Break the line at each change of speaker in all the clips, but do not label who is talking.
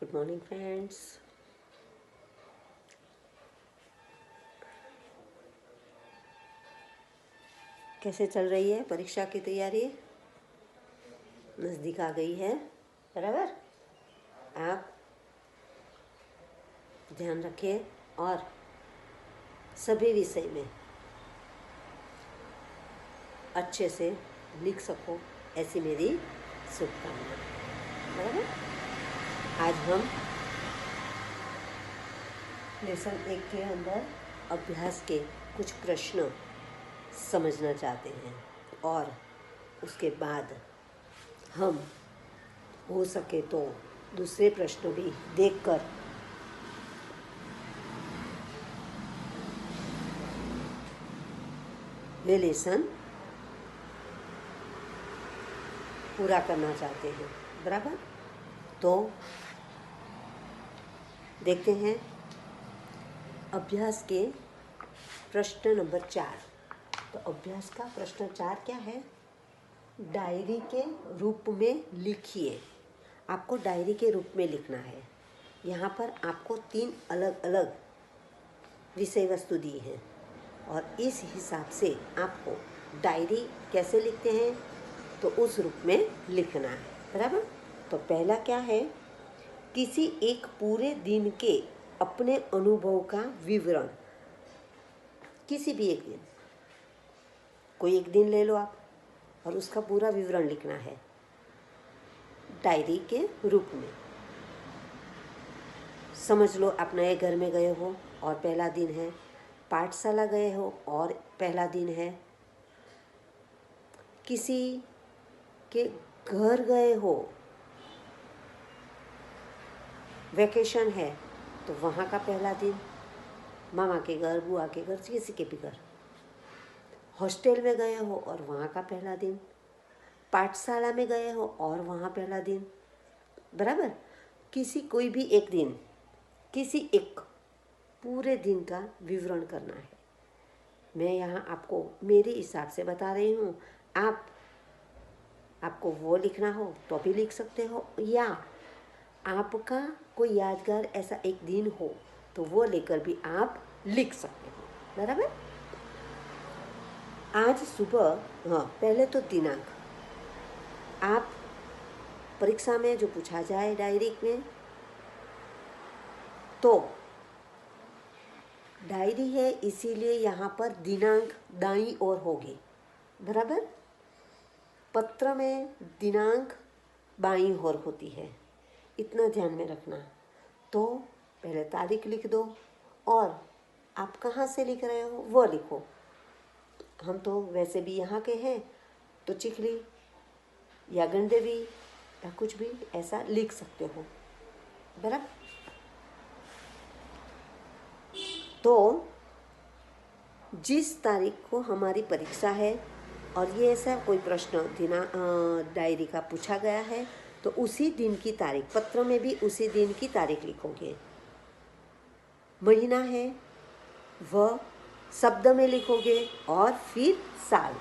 Good morning friends. कैसे चल रही है परीक्षा की तैयारी? नज़दीक आ गई है, बराबर। आप ध्यान रखिए और सभी विषय में अच्छे से लिख सको, ऐसी मेरी शुभकामना, बराबर। आज हम लेसन 1 के अंदर अभ्यास के कुछ प्रश्न समझना चाहते हैं और उसके बाद हम हो सके तो दूसरे प्रश्न भी देखकर वे लेसन पूरा करना चाहते हैं, बराबर। तो देखते हैं अभ्यास के प्रश्न नंबर 4। तो अभ्यास का प्रश्न 4 क्या है? डायरी के रूप में लिखिए। आपको डायरी के रूप में लिखना है। यहाँ पर आपको 3 अलग अलग विषय वस्तु दी है और इस हिसाब से आपको डायरी कैसे लिखते हैं तो उस रूप में लिखना है, बराबर। तो पहला क्या है? किसी एक पूरे दिन के अपने अनुभव का विवरण। किसी भी एक दिन, कोई एक दिन ले लो आप और उसका पूरा विवरण लिखना है डायरी के रूप में। समझ लो आप नए घर में गए हो और पहला दिन है, पाठशाला गए हो और पहला दिन है, किसी के घर गए हो, वैकेशन है तो वहाँ का पहला दिन, मामा के घर, बुआ के घर, किसी के भी घर, हॉस्टल में गए हो और वहाँ का पहला दिन, पाठशाला में गए हो और वहाँ पहला दिन, बराबर। कोई भी एक दिन, किसी एक पूरे दिन का विवरण करना है। मैं यहाँ आपको मेरे हिसाब से बता रही हूँ। आपको वो लिखना हो तो भी लिख सकते हो, या आपका कोई यादगार ऐसा एक दिन हो तो वो लेकर भी आप लिख सकते हो, बराबर। आज सुबह, पहले तो दिनांक, आप परीक्षा में जो पूछा जाए डायरी में, तो डायरी है इसीलिए यहाँ पर दिनांक दाईं ओर होगी, बराबर। पत्र में दिनांक बाईं ओर होती है, इतना ध्यान में रखना। तो पहले तारीख लिख दो और आप कहाँ से लिख रहे हो वो लिखो। हम तो वैसे भी यहाँ के हैं तो चिखली या गंडेवी या कुछ भी ऐसा लिख सकते हो, बराबर। तो जिस तारीख को हमारी परीक्षा है और ये ऐसा कोई प्रश्न डायरी का पूछा गया है तो उसी दिन की तारीख, पत्र में भी उसी दिन की तारीख लिखोगे। महीना है वह शब्द में लिखोगे और फिर साल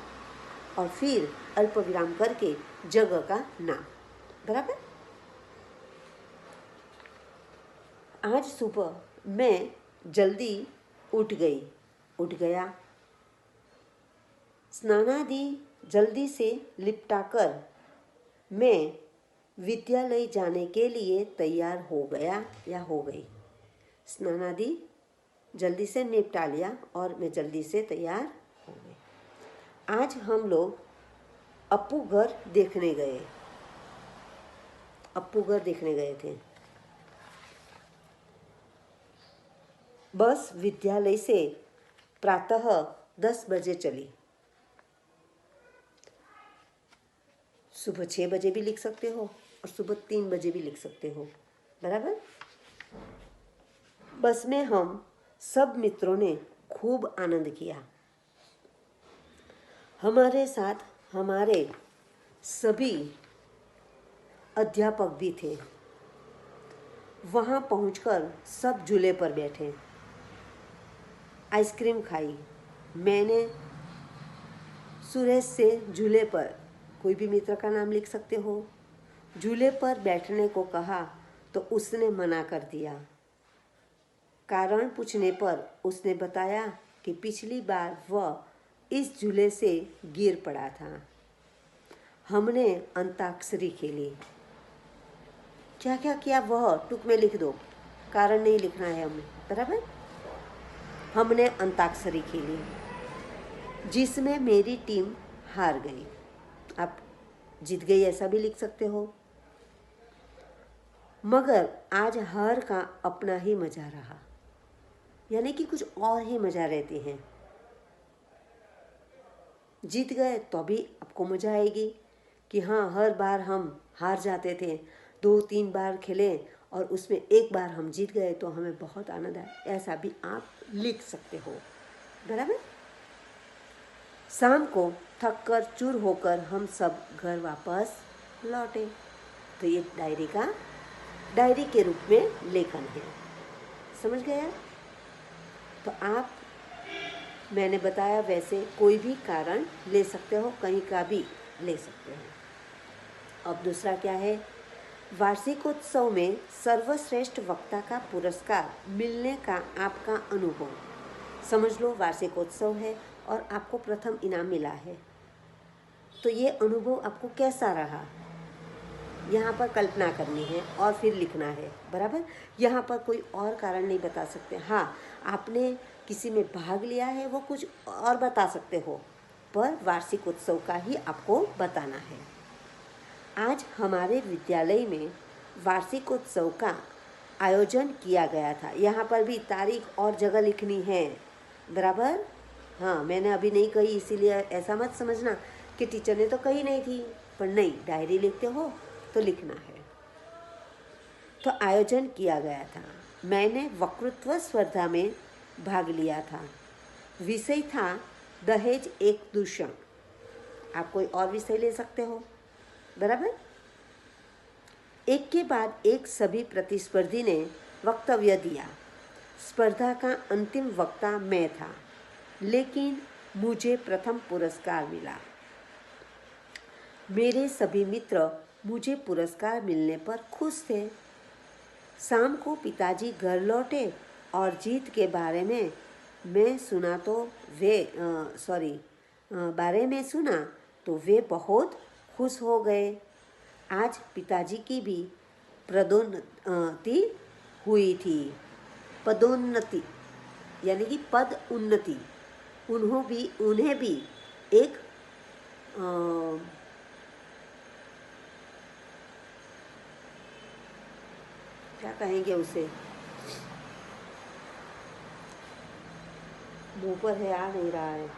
और फिर अल्प विराम करके जगह का नाम, बराबर। आज सुबह मैं जल्दी उठ गया, स्नानादि जल्दी से लिपटाकर मैं विद्यालय जाने के लिए तैयार हो गया या हो गई। स्नानादि जल्दी से निपटा लिया और मैं जल्दी से तैयार हो गई। आज हम लोग अप्पू घर देखने गए थे। बस विद्यालय से प्रातः 10 बजे चली। सुबह 6 बजे भी लिख सकते हो और सुबह 3 बजे भी लिख सकते हो, बराबर। बस में हम सब मित्रों ने खूब आनंद किया। हमारे साथ हमारे सभी अध्यापक भी थे। वहाँ पहुंचकर सब झूले पर बैठे, आइसक्रीम खाई। मैंने सुरेश से झूले पर, कोई भी मित्र का नाम लिख सकते हो, झूले पर बैठने को कहा तो उसने मना कर दिया। कारण पूछने पर उसने बताया कि पिछली बार वह इस झूले से गिर पड़ा था। हमने अंताक्षरी खेली। क्या क्या किया वह टुक में लिख दो, कारण नहीं लिखना है हमें, बराबर। हमने अंताक्षरी खेली जिसमें मेरी टीम हार गई। आप जीत गई ऐसा भी लिख सकते हो। मगर आज हार का अपना ही मजा रहा, यानी कि कुछ और ही मजा रहती है। जीत गए तो भी आपको मजा आएगी कि हाँ, हर बार हम हार जाते थे, 2-3 बार खेले और उसमें एक बार हम जीत गए तो हमें बहुत आनंद आया, ऐसा भी आप लिख सकते हो, बराबर। शाम को थक कर चूर होकर हम सब घर वापस लौटे। तो ये डायरी के रूप में लेखन है, समझ गया। तो आप, मैंने बताया वैसे कोई भी कारण ले सकते हो, कहीं का भी ले सकते हो। अब दूसरा क्या है, वार्षिकोत्सव में सर्वश्रेष्ठ वक्ता का पुरस्कार मिलने का आपका अनुभव। समझ लो वार्षिकोत्सव है और आपको प्रथम इनाम मिला है, तो ये अनुभव आपको कैसा रहा, यहाँ पर कल्पना करनी है और फिर लिखना है, बराबर। यहाँ पर कोई और कारण नहीं बता सकते। हाँ, आपने किसी में भाग लिया है वो कुछ और बता सकते हो, पर वार्षिक उत्सव का ही आपको बताना है। आज हमारे विद्यालय में वार्षिकोत्सव का आयोजन किया गया था। यहाँ पर भी तारीख और जगह लिखनी है, बराबर। हाँ, मैंने अभी नहीं कही इसीलिए ऐसा मत समझना कि टीचर ने तो कही नहीं थी, पर नहीं, डायरी लिखते हो तो लिखना है। तो आयोजन किया गया था। मैंने वक्तृत्व स्पर्धा में भाग लिया था। विषय था दहेज एक दूषण। आप कोई और विषय ले सकते हो, बराबर। एक के बाद एक सभी प्रतिस्पर्धी ने वक्तव्य दिया। स्पर्धा का अंतिम वक्ता मैं था, लेकिन मुझे प्रथम पुरस्कार मिला। मेरे सभी मित्र मुझे पुरस्कार मिलने पर खुश थे। शाम को पिताजी घर लौटे और जीत के बारे में सुना तो वे बहुत खुश हो गए। आज पिताजी की भी पदोन्नति हुई थी। पदोन्नति यानी कि पद उन्नति। उन्हें भी एक क्या कहेंगे उसे, मुंह पर है, आ नहीं रहा है।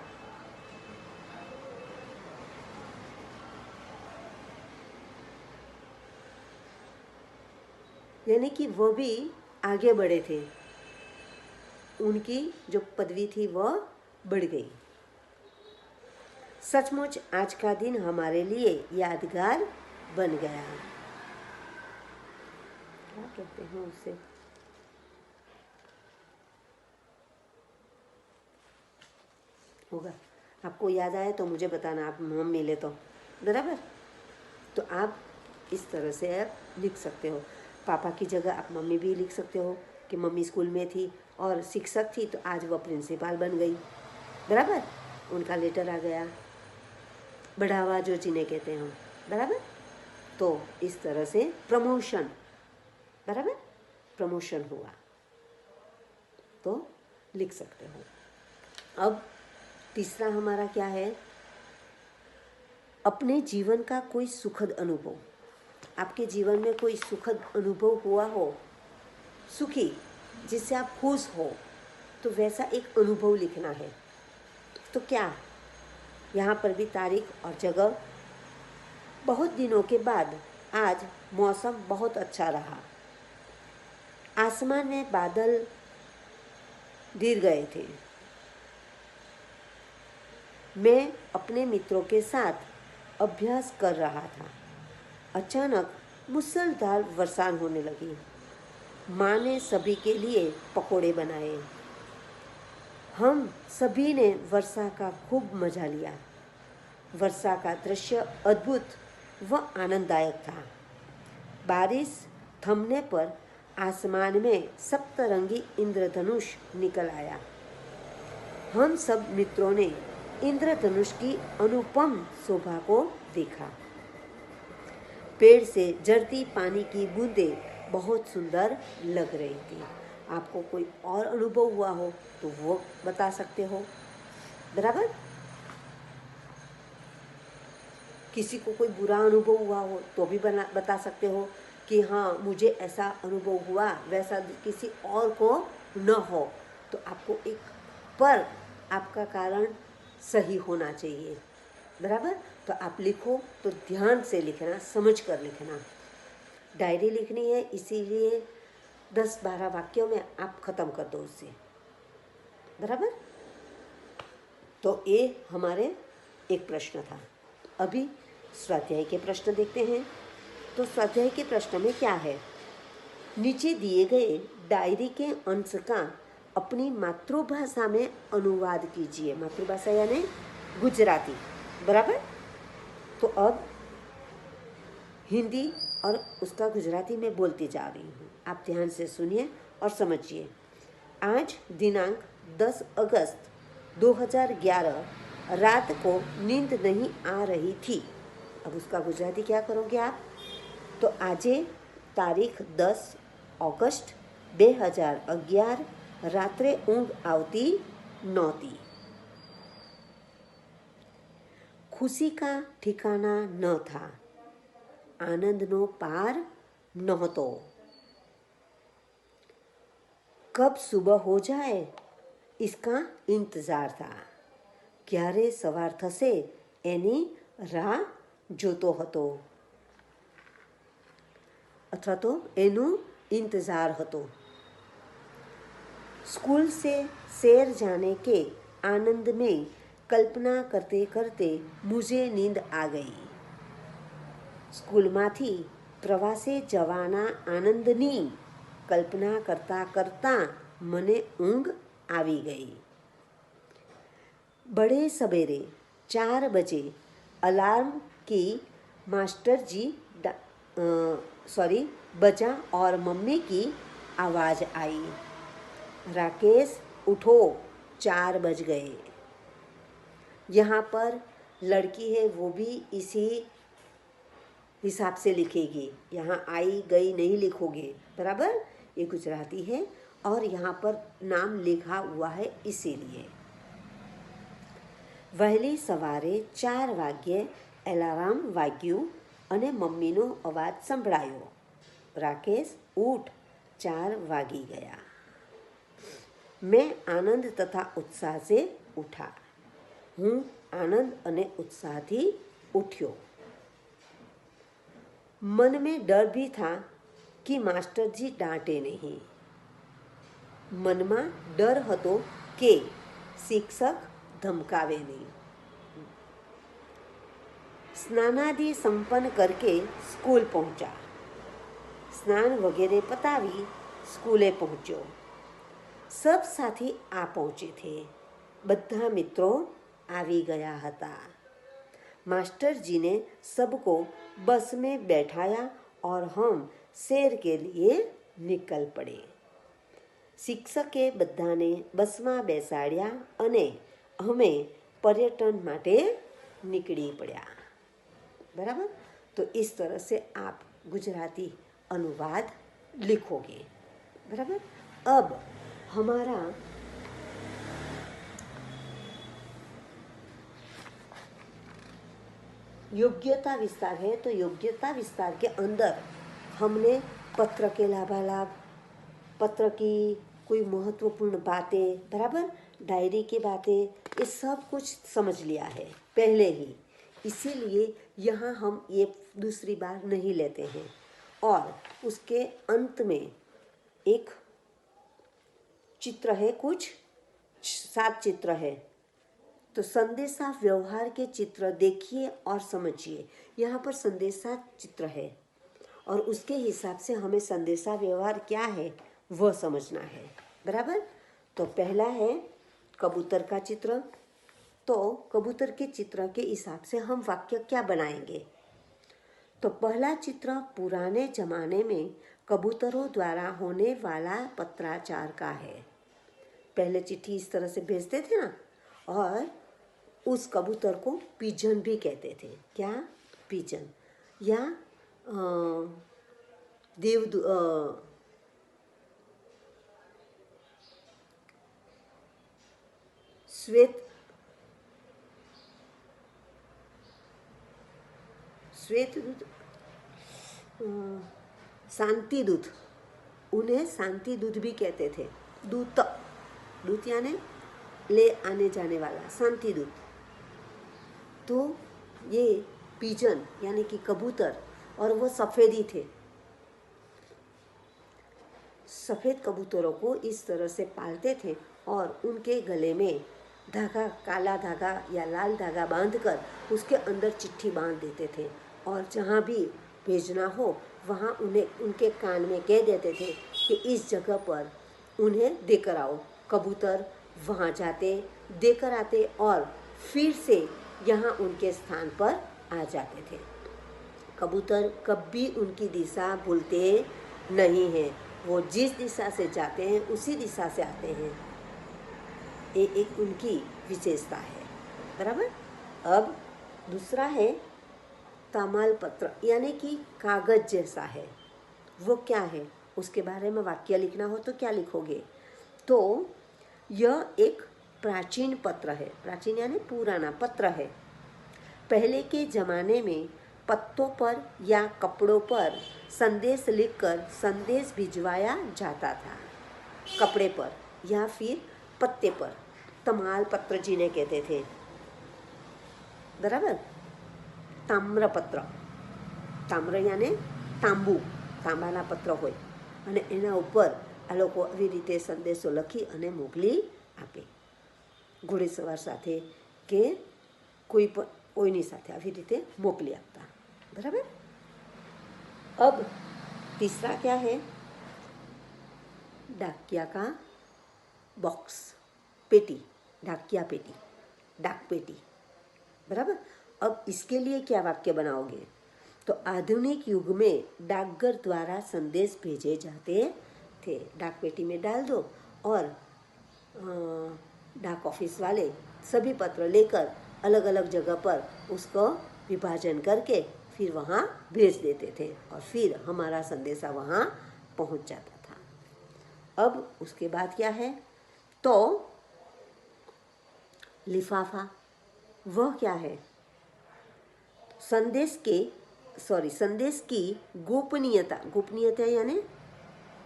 यानी कि वो भी आगे बढ़े थे, उनकी जो पदवी थी वह बढ़ गई। सचमुच आज का दिन हमारे लिए यादगार बन गया। क्या कहते हैं उसे, होगा, आपको याद आए तो मुझे बताना, आप हम मिले तो, बराबर। तो आप इस तरह से आप लिख सकते हो। पापा की जगह आप मम्मी भी लिख सकते हो कि मम्मी स्कूल में थी और शिक्षक थी, तो आज वह प्रिंसिपल बन गई, बराबर। उनका लेटर आ गया, बढ़ावा जो जिन्हें कहते हैं, बराबर। तो इस तरह से प्रमोशन, बराबर, प्रमोशन हुआ, तो लिख सकते हो। अब तीसरा हमारा क्या है, अपने जीवन का कोई सुखद अनुभव। आपके जीवन में कोई सुखद अनुभव हुआ हो, सुखी, जिससे आप खुश हो, तो वैसा एक अनुभव लिखना है। तो क्या, यहाँ पर भी तारीख और जगह। बहुत दिनों के बाद आज मौसम बहुत अच्छा रहा। आसमान में बादल घिर गए थे। मैं अपने मित्रों के साथ अभ्यास कर रहा था। अचानक मूसलाधार वर्षा होने लगी। माँ ने सभी के लिए पकोड़े बनाए। हम सभी ने वर्षा का खूब मजा लिया। वर्षा का दृश्य अद्भुत व आनंददायक था। बारिश थमने पर आसमान में सप्तरंगी इंद्रधनुष निकल आया। हम सब मित्रों ने इंद्रधनुष की अनुपम शोभा को देखा। पेड़ से झरती पानी की बूंदें बहुत सुंदर लग रही थी। आपको कोई और अनुभव हुआ हो तो वो बता सकते हो, बराबर। किसी को कोई बुरा अनुभव हुआ हो तो भी बता सकते हो कि हाँ मुझे ऐसा अनुभव हुआ, वैसा किसी और को न हो। तो आपको एक पर आपका कारण सही होना चाहिए, बराबर। तो आप लिखो तो ध्यान से लिखना, समझ कर लिखना। डायरी लिखनी है इसीलिए 10-12 वाक्यों में आप खत्म कर दो उसे, बराबर। तो ये हमारे एक प्रश्न था। अभी स्वाध्याय के प्रश्न देखते हैं। तो स्वाध्याय के प्रश्न में क्या है? नीचे दिए गए डायरी के अंश का अपनी मातृभाषा में अनुवाद कीजिए। मातृभाषा यानी गुजराती, बराबर। तो अब हिंदी और उसका गुजराती में बोलती जा रही हूँ, आप ध्यान से सुनिए और समझिए। आज दिनांक 10 अगस्त 2011 रात को नींद नहीं आ रही थी। अब उसका गुजराती क्या करोगे आप? तो आजे तारीख 10 ऑगस्ट 2011 रात्रे ऊँघ आवती नहोती। खुशी का ठिकाना न था, आनंदनो पार नहोतो। कब सुबह हो जाए इसका इंतजार था, क्યારે સવાર થશે એની રાહ જોતો હતો અથવા તો એનું इंतजार હતો। स्कूल से शहर जाने के आनंद में कल्पना करते करते मुझे नींद आ गई। स्कूलમાંથી પ્રવાસે જવાના આનંદની कल्पना करता करता मने ऊँघ आवी गई। बड़े सवेरे 4 बजे अलार्म की मास्टर जी बजा और मम्मी की आवाज़ आई, राकेश उठो 4 बज गए। यहाँ पर लड़की है वो भी इसी हिसाब से लिखेगी, यहाँ आई गई नहीं लिखोगे, बराबर। ये गुजराती है और यहाँ पर नाम लिखा हुआ है इसीलिए। वहेली सवारे 4 वाग्ये एलार्म वाग्યું અને મમ્મીનો અવાજ સંભળાયો, રાકેશ ઉઠ 4 વાગી ગયા। मैं आनंद तथा उत्साह से उठा। हूँ आनंद अने उत्साह थी उठ्यो। मन में डर भी था कि मास्टर जी डांटे नहीं। मन में डर हतो कि शिक्षक धमकावे नहीं। स्नानादि संपन्न करके स्कूल पहुंचा। स्नान वगैरह पतावी स्कूले पहुंचो। सब साथी आ पहुंचे थे। बधा मित्रों आवी गया हता। मास्टर जी ने सबको बस में बैठाया और हम शहर के लिए निकल पड़े। शिक्षके बधाने बस में बेसाड्या अने हमें पर्यटन माटे निकली पड़ा, बराबर। तो इस तरह से आप गुजराती अनुवाद लिखोगे, बराबर। अब हमारा योग्यता विस्तार है। तो योग्यता विस्तार के अंदर हमने पत्र के लाभालाभ, पत्र की कोई महत्वपूर्ण बातें, बराबर, डायरी की बातें, ये सब कुछ समझ लिया है पहले ही। इसीलिए यहाँ हम ये दूसरी बार नहीं लेते हैं। और उसके अंत में एक चित्र है, कुछ 7 चित्र है। तो संदेशा व्यवहार के चित्र देखिए और समझिए। यहाँ पर संदेशा चित्र है और उसके हिसाब से हमें संदेशा व्यवहार क्या है वह समझना है, बराबर। तो पहला है कबूतर का चित्र। तो कबूतर के चित्र के हिसाब से हम वाक्य क्या बनाएंगे? तो पहला चित्र पुराने जमाने में कबूतरों द्वारा होने वाला पत्राचार का है। पहले चिट्ठी इस तरह से भेजते थे ना, और उस कबूतर को पिजन भी कहते थे। क्या? पिजन। या श्वेत दूत, शांति दूत, उन्हें शांति दूत भी कहते थे। दूत, दूत यानी ले आने जाने वाला, शांति दूत। तो ये पिजन यानी कि कबूतर, और वो सफ़ेदी थे। सफ़ेद कबूतरों को इस तरह से पालते थे और उनके गले में धागा, काला धागा या लाल धागा बांधकर उसके अंदर चिट्ठी बांध देते थे, और जहाँ भी भेजना हो वहाँ उन्हें उनके कान में कह देते थे कि इस जगह पर उन्हें देकर आओ। कबूतर वहाँ जाते, देकर आते और फिर से यहाँ उनके स्थान पर आ जाते थे। कबूतर कभी उनकी दिशा भूलते नहीं हैं, वो जिस दिशा से जाते हैं उसी दिशा से आते हैं। ये एक उनकी विशेषता है। बराबर। अब दूसरा है तामाल पत्र, यानी कि कागज जैसा है। वो क्या है, उसके बारे में वाक्य लिखना हो तो क्या लिखोगे? तो यह एक प्राचीन पत्र है। प्राचीन यानी पुराना पत्र है। पहले के ज़माने में पत्तों पर या कपड़ों पर संदेश लिखकर संदेश भिजवाया जाता था। कपड़े पर या फिर पत्ते पर तमाल पत्र जिन्हें कहते थे। बराबर। ताम्रपत्र, ताम्र यानी तांबू, તાંબાના પત્ર હોય, અને એના ઉપર આ લોકો આવી રીતે સંદેશો લખી અને મોકલી આપે, ઘોડેસવાર સાથે કે કોઈની સાથે આવી રીતે મોકલી આપતા। બરાબર। अब तीसरा क्या है? डाकिया का बॉक्स, पेटी, डाकिया पेटी, डाक पेटी। बराबर। अब इसके लिए क्या वाक्य बनाओगे? तो आधुनिक युग में डाकघर द्वारा संदेश भेजे जाते थे। डाक पेटी में डाल दो और डाक ऑफिस वाले सभी पत्र लेकर अलग अलग जगह पर उसको विभाजन करके फिर वहाँ भेज देते थे, और फिर हमारा संदेशा वहाँ पहुँच जाता था। अब उसके बाद क्या है? तो लिफाफा, वह क्या है? संदेश की गोपनीयता, गोपनीयता यानी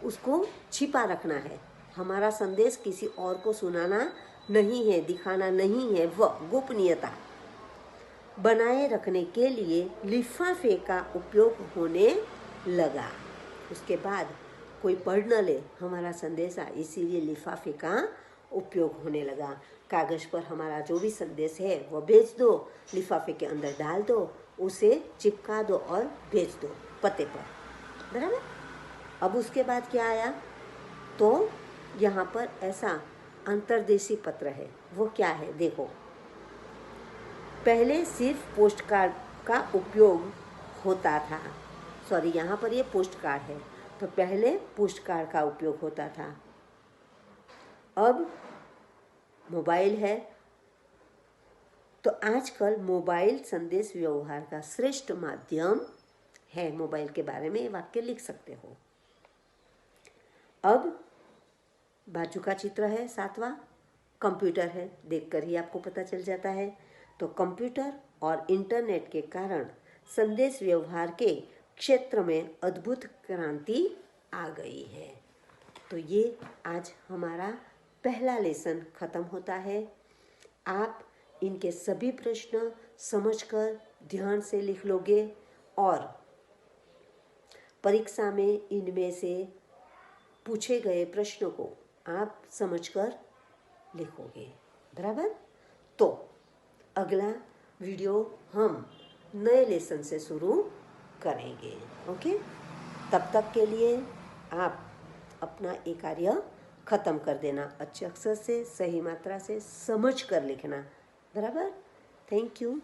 उसको छिपा रखना है। हमारा संदेश किसी और को सुनाना नहीं है, दिखाना नहीं है, वह गोपनीयता बनाए रखने के लिए लिफाफे का उपयोग होने लगा। उसके बाद कोई पढ़ न ले हमारा संदेशा, इसीलिए लिफाफे का उपयोग होने लगा। कागज़ पर हमारा जो भी संदेश है वह भेज दो, लिफाफे के अंदर डाल दो, उसे चिपका दो और भेज दो पते पर। बराबर। अब उसके बाद क्या आया? तो यहाँ पर ऐसा अंतर्देशीय पत्र है। वो क्या है? देखो, पहले सिर्फ पोस्ट कार्ड का उपयोग होता था। सॉरी, यहाँ पर ये पोस्ट कार्ड है, तो पहले पोस्ट कार्ड का उपयोग होता था। अब मोबाइल है, तो आजकल मोबाइल संदेश व्यवहार का श्रेष्ठ माध्यम है। मोबाइल के बारे में वाक्य लिख सकते हो। अब बाजू का चित्र है 7वां, कंप्यूटर है, देखकर ही आपको पता चल जाता है। तो कंप्यूटर और इंटरनेट के कारण संदेश व्यवहार के क्षेत्र में अद्भुत क्रांति आ गई है। तो ये आज हमारा पहला लेसन खत्म होता है। आप इनके सभी प्रश्न समझकर ध्यान से लिख लोगे और परीक्षा में इनमें से पूछे गए प्रश्नों को आप समझकर लिखोगे। बराबर। तो अगला वीडियो हम नए लेसन से शुरू करेंगे। ओके, तब तक के लिए आप अपना ये कार्य ख़त्म कर देना, अच्छे अक्षर से, सही मात्रा से समझ कर लिखना। बराबर। Thank you.